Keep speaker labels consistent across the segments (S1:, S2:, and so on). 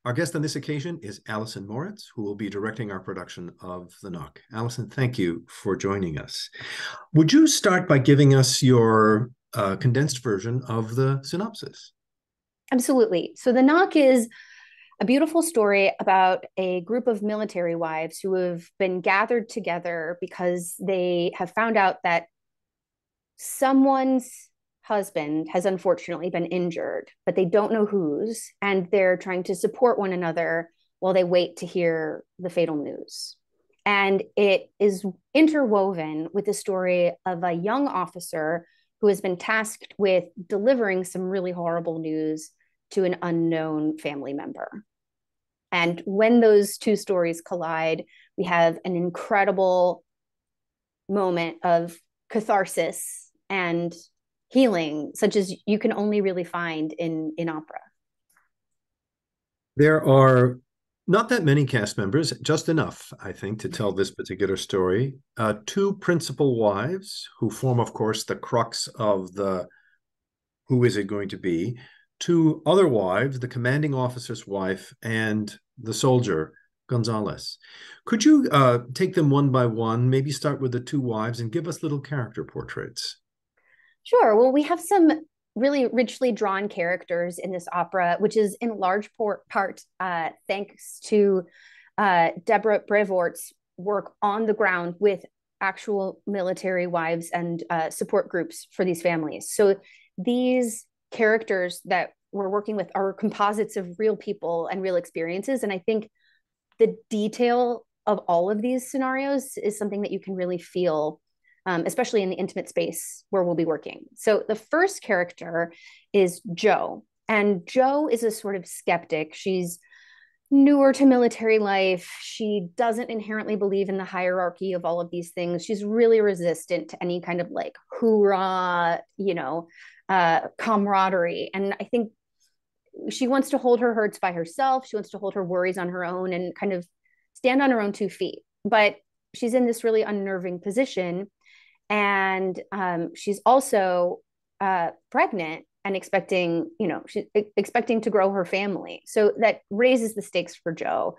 S1: Our guest on this occasion is Alison Moritz, who will be directing our production of The Knock. Alison, thank you for joining us. Would you start by giving us your condensed version of the synopsis?
S2: Absolutely. So The Knock is a beautiful story about a group of military wives who have been gathered together because they have found out that someone's husband has unfortunately been injured, but they don't know whose, and they're trying to support one another while they wait to hear the fatal news. And it is interwoven with the story of a young officer who has been tasked with delivering some really horrible news to an unknown family member. And when those two stories collide, we have an incredible moment of catharsis and healing, such as you can only really find in opera.
S1: There are not that many cast members, just enough, I think, to tell this particular story. Two principal wives who form, of course, the crux of the who is it going to be. Two other wives, the commanding officer's wife and the soldier, Gonzalez. Could you take them one by one, maybe start with the two wives and give us little character portraits?
S2: Sure. Well, we have some really richly drawn characters in this opera, which is in large part thanks to Deborah Brevoort's work on the ground with actual military wives and support groups for these families. So these characters that we're working with are composites of real people and real experiences. And I think the detail of all of these scenarios is something that you can really feel, especially in the intimate space where we'll be working. So the first character is Jo. And Jo is a sort of skeptic. She's newer to military life. She doesn't inherently believe in the hierarchy of all of these things. She's really resistant to any kind of like hoorah, camaraderie. And I think she wants to hold her hurts by herself. She wants to hold her worries on her own and kind of stand on her own 2 feet. But she's in this really unnerving position. And she's also pregnant and expecting, she's expecting to grow her family. So that raises the stakes for Jo.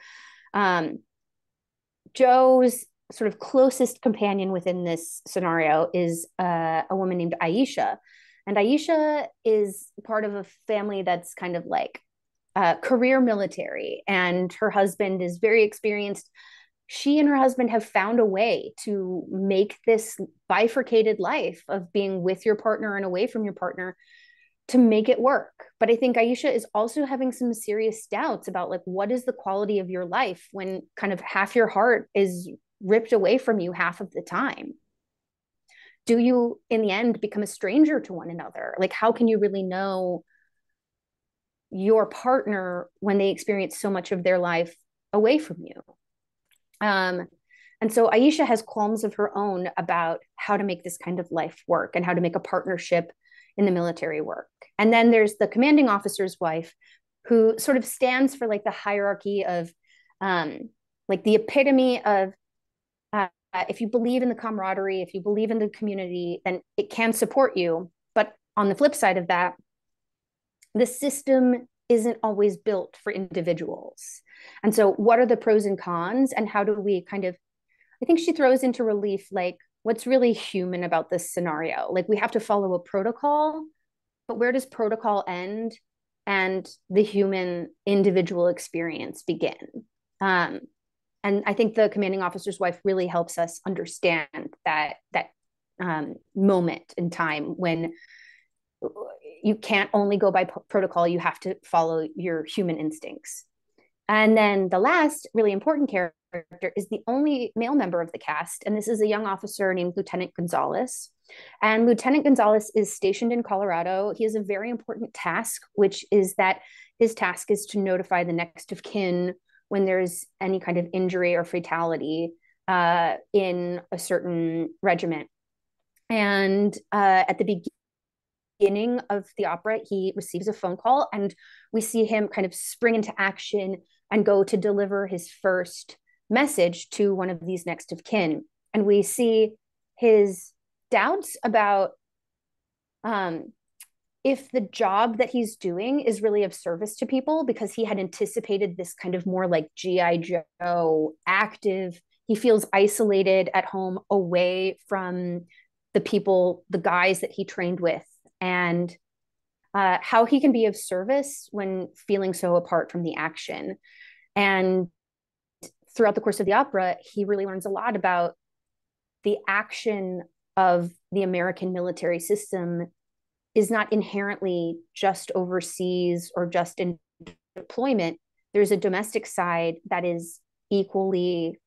S2: Jo's sort of closest companion within this scenario is a woman named Aisha. And Aisha is part of a family that's kind of like career military, and her husband is very experienced. She and her husband have found a way to make this bifurcated life of being with your partner and away from your partner to make it work. But I think Aisha is also having some serious doubts about like, what is the quality of your life when kind of half your heart is ripped away from you half of the time? Do you in the end become a stranger to one another? Like, how can you really know your partner when they experience so much of their life away from you? And so Aisha has qualms of her own about how to make this kind of life work and how to make a partnership in the military work. And then there's the commanding officer's wife, who sort of stands for like the hierarchy of like the epitome of if you believe in the camaraderie, if you believe in the community, then it can support you. But on the flip side of that, the system isn't always built for individuals. And so what are the pros and cons, and how do we kind of, I think she throws into relief like what's really human about this scenario. Like we have to follow a protocol, but where does protocol end and the human individual experience begin? And I think the commanding officer's wife really helps us understand that moment in time when you can't only go by protocol, you have to follow your human instincts. And then the last really important character is the only male member of the cast, and this is a young officer named Lieutenant Gonzalez. And Lieutenant Gonzalez is stationed in Colorado. He has a very important task, which is that his task is to notify the next of kin when there's any kind of injury or fatality in a certain regiment. And at the beginning of the opera, he receives a phone call, and we see him kind of spring into action and go to deliver his first message to one of these next of kin. And we see his doubts about if the job that he's doing is really of service to people, because he had anticipated this kind of more like GI Joe active, he feels isolated at home away from the people, the guys that he trained with, and how he can be of service when feeling so apart from the action. And throughout the course of the opera, he really learns a lot about the action of the American military system is not inherently just overseas or just in deployment. There's a domestic side that is equally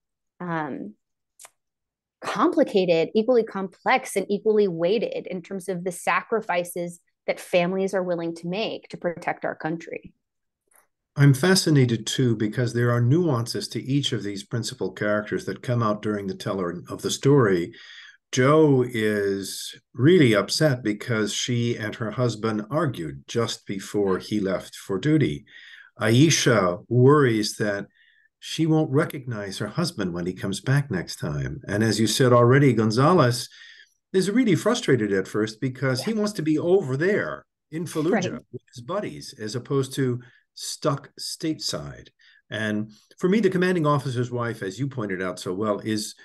S2: complicated, equally complex, and equally weighted in terms of the sacrifices that families are willing to make to protect our country.
S1: I'm fascinated too because there are nuances to each of these principal characters that come out during the teller of the story. Jo is really upset because she and her husband argued just before he left for duty. Aisha worries that she won't recognize her husband when he comes back next time. And as you said already, Gonzalez is really frustrated at first because he wants to be over there in Fallujah
S2: Right.
S1: with his buddies as opposed to stuck stateside. And for me, the commanding officer's wife, as you pointed out so well, is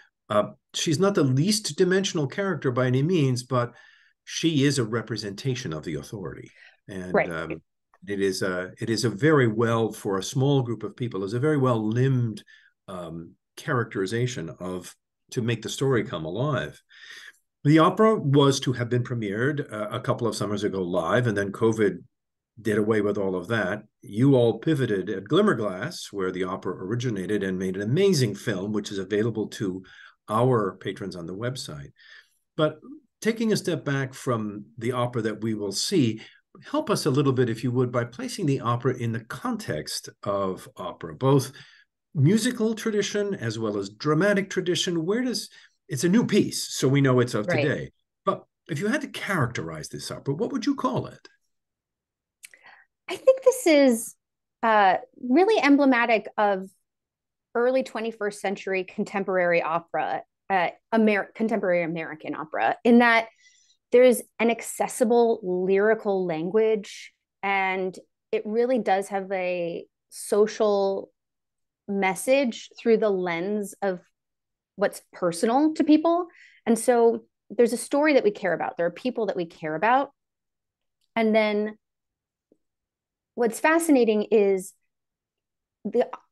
S1: she's not the least dimensional character by any means, but she is a representation of the authority. And
S2: Right.
S1: it is a very well, for a small group of people, is a very well limbed characterization of to make the story come alive. The opera was to have been premiered a couple of summers ago live, and then COVID did away with all of that. You all pivoted at Glimmerglass, where the opera originated, and made an amazing film, which is available to our patrons on the website. But taking a step back from the opera that we will see, help us a little bit, if you would, by placing the opera in the context of opera, both musical tradition as well as dramatic tradition. Where does it's a new piece, so we know it's of
S2: Right.
S1: today. But if you had to characterize this opera, what would you call it?
S2: I think this is really emblematic of early 21st century contemporary opera, contemporary American opera, in that there's an accessible lyrical language, and it really does have a social message through the lens of what's personal to people. And so there's a story that we care about. There are people that we care about. And then what's fascinating is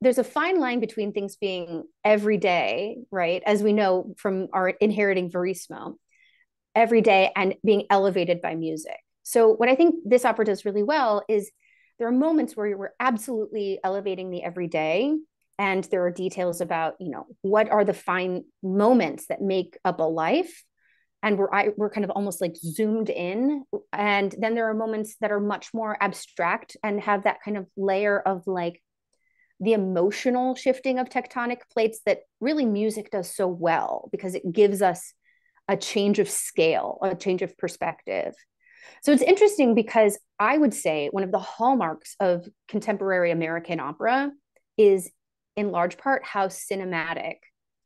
S2: there's a fine line between things being everyday, right? As we know from our inheriting Verismo, every day, and being elevated by music. So what I think this opera does really well is there are moments where we're absolutely elevating the everyday, and there are details about, what are the fine moments that make up a life, and we're kind of almost like zoomed in. And then there are moments that are much more abstract and have that kind of layer of like the emotional shifting of tectonic plates that really music does so well, because it gives us a change of scale, a change of perspective. So it's interesting because I would say one of the hallmarks of contemporary American opera is in large part how cinematic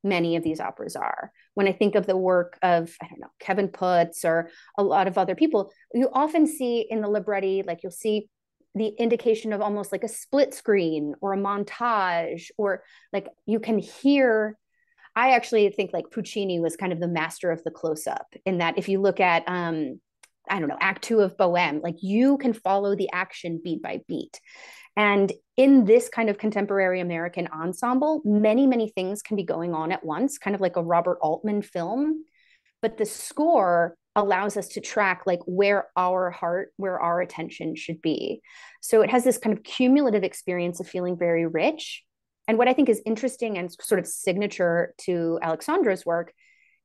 S2: many of these operas are. When I think of the work of, I don't know, Kevin Putz or a lot of other people, you often see in the libretti, like you'll see the indication of almost like a split screen or a montage, or like you can hear. I actually think like Puccini was kind of the master of the close up, in that if you look at, I don't know, Act Two of Bohème, like you can follow the action beat by beat. And in this kind of contemporary American ensemble, many, many things can be going on at once, kind of like a Robert Altman film. But the score allows us to track like where our heart, where our attention should be. So it has this kind of cumulative experience of feeling very rich. And what I think is interesting and sort of signature to Alexandra's work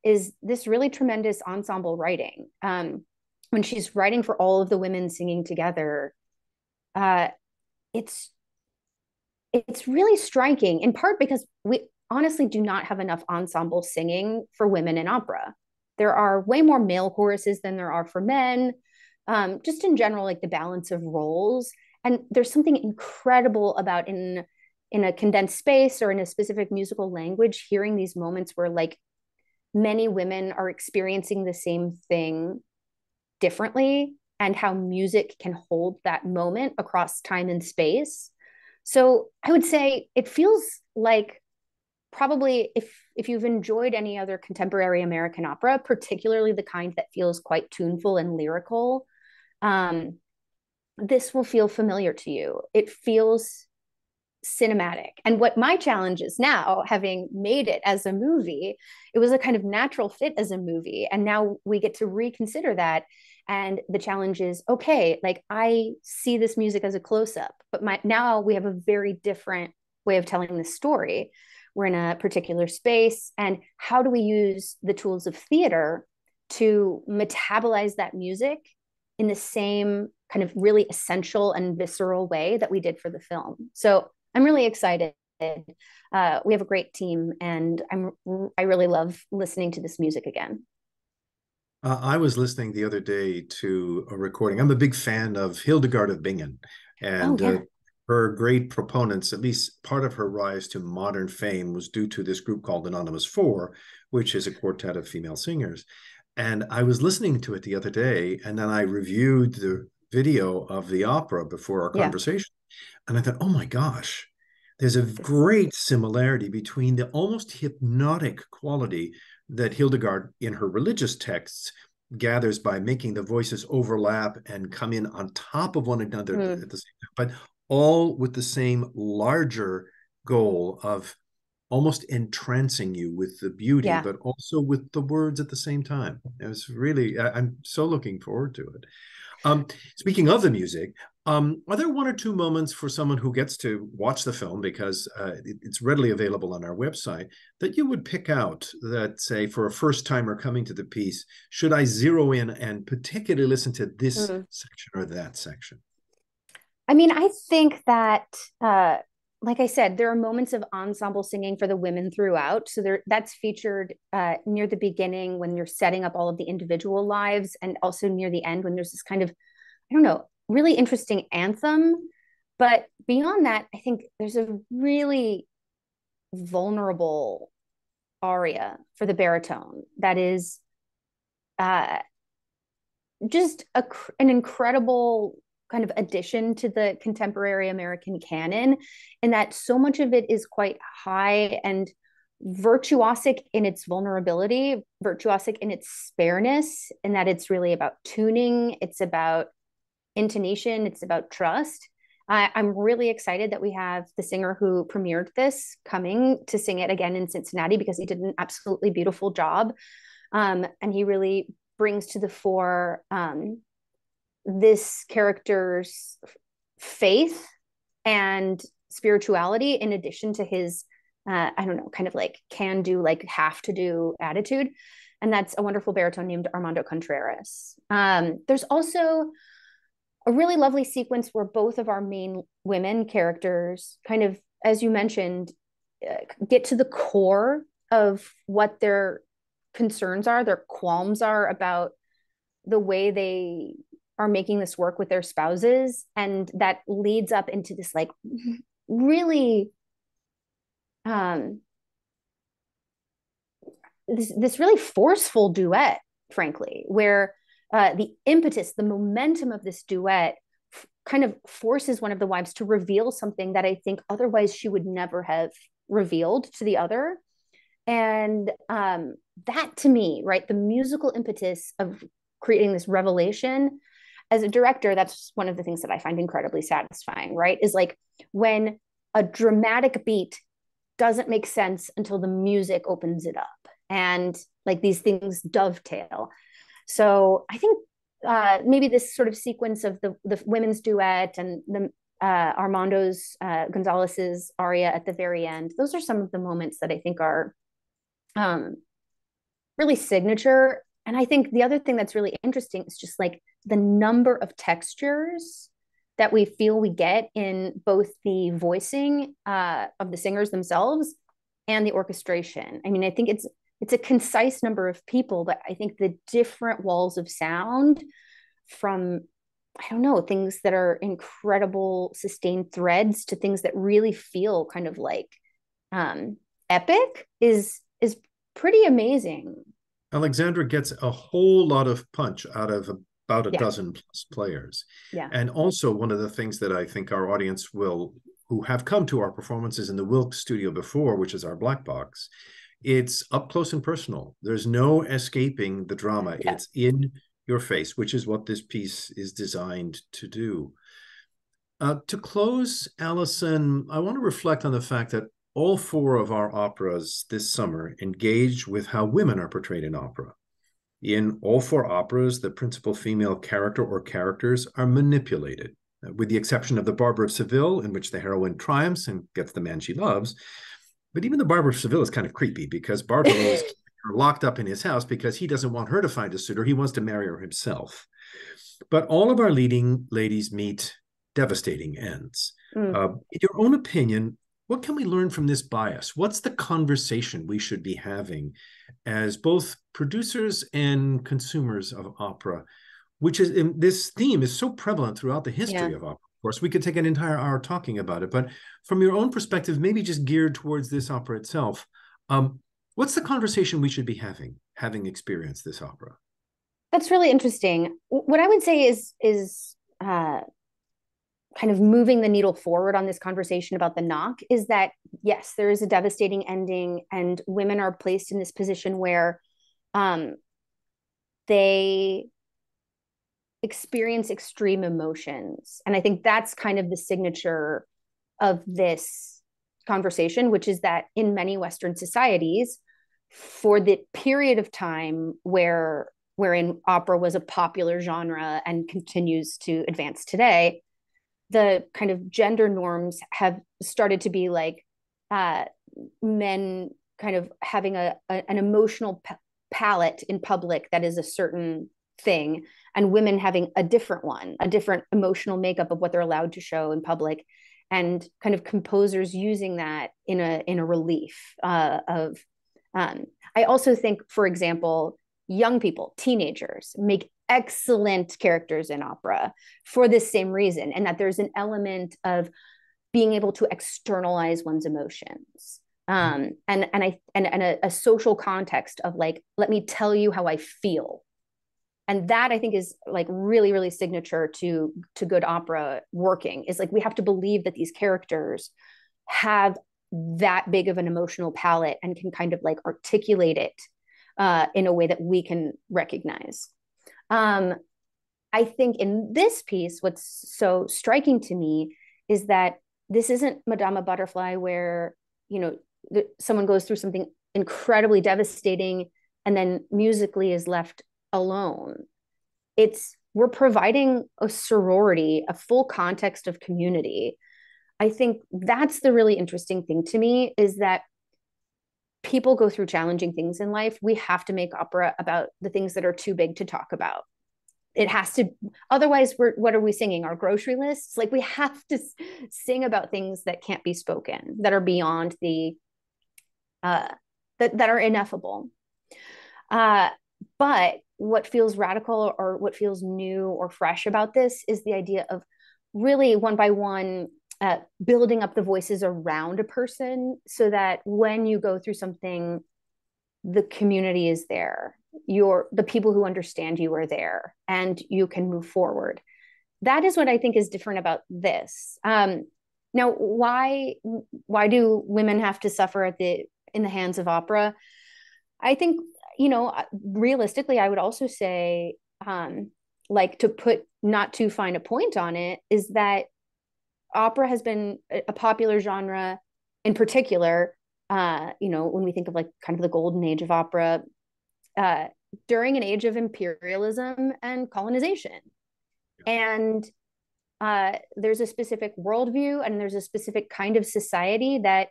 S2: is this really tremendous ensemble writing. When she's writing for all of the women singing together, uh, it's really striking, in part because we honestly do not have enough ensemble singing for women in opera. There are way more male choruses than there are for men, just in general, like the balance of roles. And there's something incredible about in a condensed space or in a specific musical language, hearing these moments where like many women are experiencing the same thing differently and how music can hold that moment across time and space. So I would say it feels like, probably, if you've enjoyed any other contemporary American opera, particularly the kind that feels quite tuneful and lyrical, um, this will feel familiar to you. It feels cinematic. And what my challenge is now, having made it as a movie, it was a kind of natural fit as a movie. And now we get to reconsider that. And the challenge is, okay, like I see this music as a close up, but now we have a very different way of telling the story. We're in a particular space. And how do we use the tools of theater to metabolize that music in the same kind of really essential and visceral way that we did for the film? So I'm really excited. We have a great team, and I really love listening to this music again.
S1: I was listening the other day to a recording. I'm a big fan of Hildegard of Bingen,
S2: Oh
S1: and
S2: yeah,
S1: her great proponents, at least part of her rise to modern fame, was due to this group called Anonymous Four, which is a quartet of female singers. And I was listening to it the other day, and then I reviewed the video of the opera before our
S2: yeah.
S1: conversation. And I thought, oh my gosh, there's a great similarity between the almost hypnotic quality that Hildegard in her religious texts gathers by making the voices overlap and come in on top of one another
S2: Mm,
S1: at the same time, but all with the same larger goal of almost entrancing you with the beauty,
S2: yeah.
S1: but also with the words at the same time. It was really, I'm so looking forward to it. Speaking of the music, are there one or two moments for someone who gets to watch the film, because it's readily available on our website, that you would pick out that, say, for a first timer coming to the piece, should I zero in and particularly listen to this
S2: Mm.
S1: section or that section?
S2: I mean, I think that, uh, like I said, there are moments of ensemble singing for the women throughout. So that's featured near the beginning when you're setting up all of the individual lives, and also near the end when there's this kind of, I don't know, really interesting anthem. But beyond that, I think there's a really vulnerable aria for the baritone that is uh, just an incredible kind of addition to the contemporary American canon, and that so much of it is quite high and virtuosic in its vulnerability, virtuosic in its spareness, and that it's really about tuning, it's about intonation, it's about trust. I'm really excited that we have the singer who premiered this coming to sing it again in Cincinnati, because he did an absolutely beautiful job. And he really brings to the fore this character's faith and spirituality, in addition to his, I don't know, kind of like can do, like have to do attitude. And that's a wonderful baritone named Armando Contreras. There's also a really lovely sequence where both of our main women characters kind of, as you mentioned, get to the core of what their concerns are, their qualms are about the way they are making this work with their spouses. And that leads up into this like really um this really forceful duet, frankly, where the impetus, the momentum of this duet kind of forces one of the wives to reveal something that I think otherwise she would never have revealed to the other. And that, to me, right, the musical impetus of creating this revelation, as a director, that's one of the things that I find incredibly satisfying, right? Is like when a dramatic beat doesn't make sense until the music opens it up, and like these things dovetail. So I think maybe this sort of sequence of the women's duet and the Armando's Gonzalez's aria at the very end, those are some of the moments that I think are um, really signature. And I think the other thing that's really interesting is just like the number of textures that we feel we get in both the voicing of the singers themselves and the orchestration. I mean, I think it's a concise number of people, but I think the different walls of sound, from, I don't know, things that are incredible sustained threads to things that really feel kind of like epic, is pretty amazing.
S1: Alexandra gets a whole lot of punch out of about a
S2: Yeah.
S1: dozen plus players.
S2: Yeah.
S1: And also one of the things that I think our audience who have come to our performances in the Wilk studio before, which is our black box, it's up close and personal. There's no escaping the drama.
S2: Yeah.
S1: It's in your face, which is what this piece is designed to do. To close, Alison, I want to reflect on the fact that all four of our operas this summer engage with how women are portrayed in opera. In all four operas, the principal female character or characters are manipulated, with the exception of The Barber of Seville, in which the heroine triumphs and gets the man she loves. But even The Barber of Seville is kind of creepy because Barbaro is locked up in his house because he doesn't want her to find a suitor. He wants to marry her himself. But all of our leading ladies meet devastating ends. In your own opinion, what can we learn from this bias? What's the conversation we should be having as both producers and consumers of opera, which is this theme is so prevalent throughout the history of opera? Of course, we could take an entire hour talking about it, but from your own perspective, maybe just geared towards this opera itself, what's the conversation we should be having experienced this opera?
S2: That's really interesting. What I would say is kind of moving the needle forward on this conversation about the knock is that, yes, there is a devastating ending and women are placed in this position where they experience extreme emotions. And I think that's kind of the signature of this conversation, which is that in many Western societies, for the period of time wherein opera was a popular genre and continues to advance today, the kind of gender norms have started to be like men kind of having an emotional palette in public that is a certain thing, and women having a different one, a different emotional makeup of what they're allowed to show in public, and kind of composers using that in a relief of. I also think, for example, young people, teenagers, make excellent characters in opera for this same reason, and that there's an element of being able to externalize one's emotions, and a social context of like, let me tell you how I feel. And that I think is like really, really signature to good opera working, is like we have to believe that these characters have that big of an emotional palette and can kind of like articulate it in a way that we can recognize. I think in this piece, what's so striking to me is that this isn't Madama Butterfly, where, you know, someone goes through something incredibly devastating and then musically is left alone. We're providing a sorority, a full context of community. I think that's the really interesting thing to me, is that people go through challenging things in life. We have to make opera about the things that are too big to talk about. It has to, otherwise what are we singing? Our grocery lists? Like, we have to sing about things that can't be spoken, that are beyond the that are ineffable. But what feels radical or what feels new or fresh about this is the idea of really one by one building up the voices around a person, so that when you go through something, the community is there. The people who understand you are there, and you can move forward. That is what I think is different about this. Now, why do women have to suffer in the hands of opera? I think, you know, realistically, I would also say, like, to put not too fine a point on it, is that opera has been a popular genre, in particular, you know, when we think of like kind of the golden age of opera, during an age of imperialism and colonization. And there's a specific worldview and there's a specific kind of society that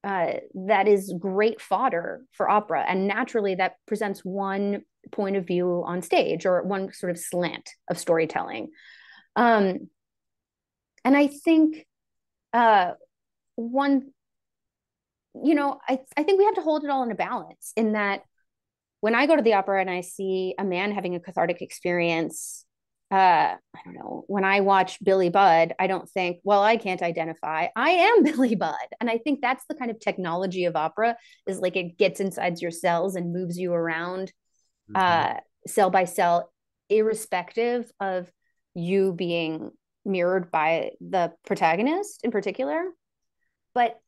S2: that is great fodder for opera. And naturally, that presents one point of view on stage, or one sort of slant of storytelling. And I think one, you know, I think we have to hold it all in a balance, in that when I go to the opera and I see a man having a cathartic experience, I don't know, when I watch Billy Budd, I don't think, well, I can't identify. I am Billy Budd. And I think that's the kind of technology of opera, is like it gets inside your cells and moves you around cell by cell, irrespective of you being mirrored by the protagonist in particular. But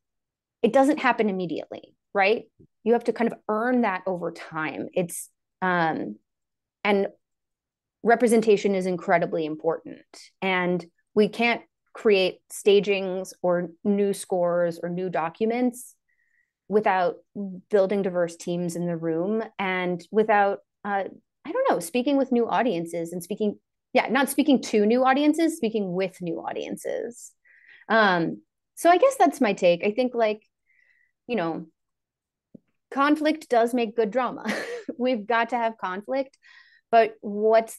S2: it doesn't happen immediately, right? You have to kind of earn that over time. And representation is incredibly important. And we can't create stagings or new scores or new documents without building diverse teams in the room and without, I don't know, speaking with new audiences and speaking, yeah, not speaking to new audiences, speaking with new audiences. So I guess that's my take. I think, like, you know, conflict does make good drama. We've got to have conflict, but what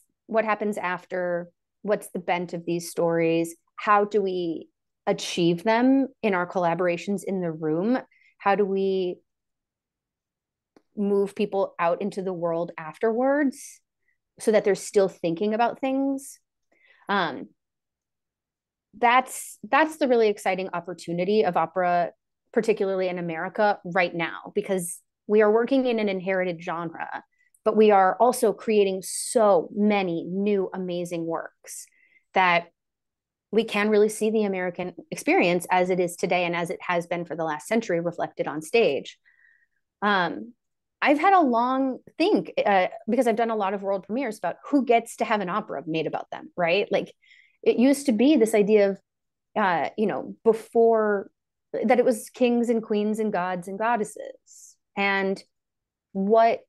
S2: happens after? What's the bent of these stories? How do we achieve them in our collaborations in the room? How do we move people out into the world afterwards so that they're still thinking about things? That's the really exciting opportunity of opera, particularly in America right now, because we are working in an inherited genre, but we are also creating so many new amazing works that we can really see the American experience as it is today and as it has been for the last century reflected on stage. I've had a long think because I've done a lot of world premieres about who gets to have an opera made about them, right? Like, it used to be this idea of, before that, it was kings and queens and gods and goddesses. And what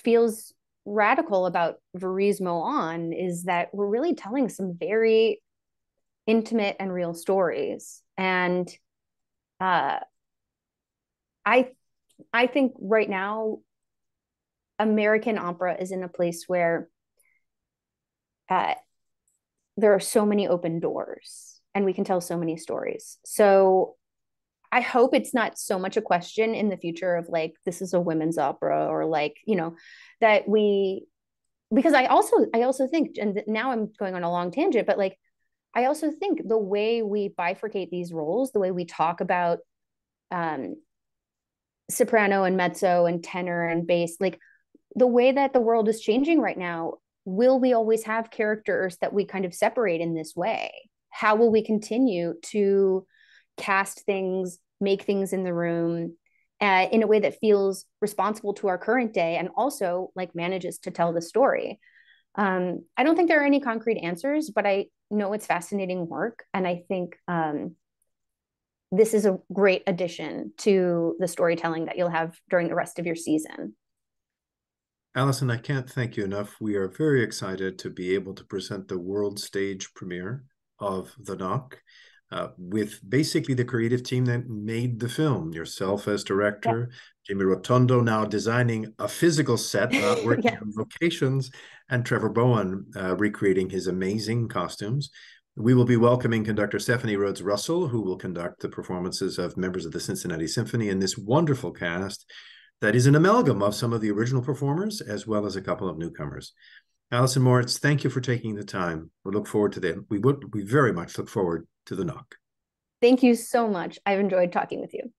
S2: feels radical about Verismo on is that we're really telling some very intimate and real stories. And I think right now American opera is in a place where there are so many open doors and we can tell so many stories. So I hope it's not so much a question in the future of, like, this is a women's opera, or, like, that we, because I also think, and now I'm going on a long tangent, but, like, I also think the way we bifurcate these roles, the way we talk about soprano and mezzo and tenor and bass, like, the way that the world is changing right now, will we always have characters that we kind of separate in this way? How will we continue to cast things, make things in the room in a way that feels responsible to our current day and also, like, manages to tell the story? I don't think there are any concrete answers, but I know it's fascinating work. And I think this is a great addition to the storytelling that you'll have during the rest of your season.
S1: Alison, I can't thank you enough. We are very excited to be able to present the world stage premiere of The Knock with basically the creative team that made the film. Yourself as director, yeah. Jamie Rotondo now designing a physical set, not working yeah. on locations, and Trevor Bowen recreating his amazing costumes. We will be welcoming conductor Stephanie Rhodes Russell, who will conduct the performances of members of the Cincinnati Symphony, and this wonderful cast that is an amalgam of some of the original performers as well as a couple of newcomers. Alison Moritz, thank you for taking the time. We look forward to them. We very much look forward to The Knock.
S2: Thank you so much. I've enjoyed talking with you.